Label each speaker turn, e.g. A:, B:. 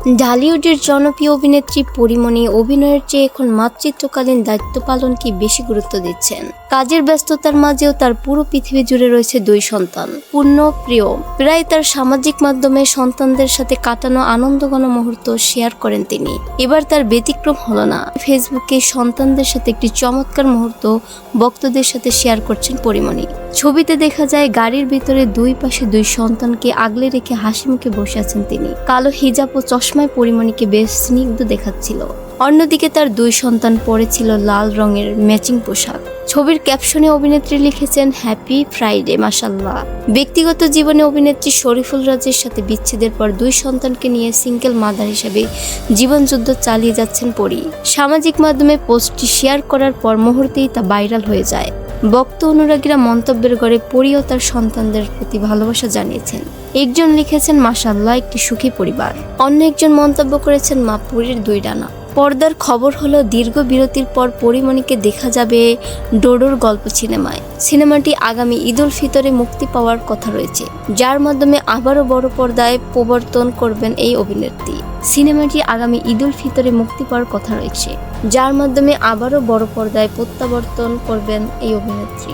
A: ঢালিউডের জনপ্রিয় অভিনেত্রী পরীমণি অভিনয়ের চেয়ে এখন মাতৃত্বকালীন দায়িত্ব পালন কি বেশি গুরুত্ব দিচ্ছেন। কাজের ব্যস্ততার মাঝেও তার পুরো পৃথিবী জুড়ে রয়েছে 2 সন্তান। পূর্ণ প্রিয় প্রায় তার সামাজিক মাধ্যমে সন্তানদের সাথে কাটানো আনন্দঘন মুহূর্ত শেয়ার করেন তিনি। এবার তার ব্যতিক্রম হলো না। ফেসবুকে সন্তানদের সাথে একটি চমৎকার মুহূর্ত ভক্তদের সাথে শেয়ার করছেন পরীমণি। ছবিতে দেখা যায় গাড়ির ভিতরে 2 পাশে 2 সন্তানকে আগলে রেখে হাসি মুখে বসে আছেন তিনি। কালো হিজাব ও চশমায় পরীমণিকে বেশ স্নিগ্ধ দেখাচ্ছিল। অন্যদিকে তার 2 সন্তান পরেছিল লাল রঙের ম্যাচিং পোশাক। ছবির ক্যাপশনে অভিনেত্রী লিখেছেন হ্যাপি ফ্রাইডে মাশাআল্লাহ। ব্যক্তিগত জীবনে অভিনেত্রী শরীফুল রাজের সাথে বিচ্ছেদের পর 2 সন্তানকে নিয়ে সিঙ্গেল মাদার হিসেবে জীবনযুদ্ধ চালিয়ে যাচ্ছেন পরী। সামাজিক মাধ্যমে পোস্টটি শেয়ার করার পর মুহূর্তেই তা ভাইরাল হয়ে যায়। ভক্ত অনুরাগীরা মন্তব্যের ঘরে পরী ও তার সন্তানদের প্রতি ভালোবাসা জানিয়েছেন। একজন লিখেছেন মাশাআল্লাহ একটি সুখী পরিবার। অন্য একজন মন্তব্য করেছেন মা পরীর 2 ডানা। পর্দার খবর হলো দীর্ঘ বিরতির পর পরীমণিকে দেখা যাবে ডোডোর গল্প সিনেমায়। সিনেমাটি আগামী ঈদ উল ফিতরে মুক্তি পাওয়ার কথা রয়েছে, যার মাধ্যমে আবারও বড় পর্দায় প্রবর্তন করবেন এই অভিনেত্রী। সিনেমাটি আগামী ঈদ উল ফিতরে মুক্তি পাওয়ার কথা রয়েছে, যার মাধ্যমে আবারও বড় পর্দায় প্রত্যাবর্তন করবেন এই অভিনেত্রী।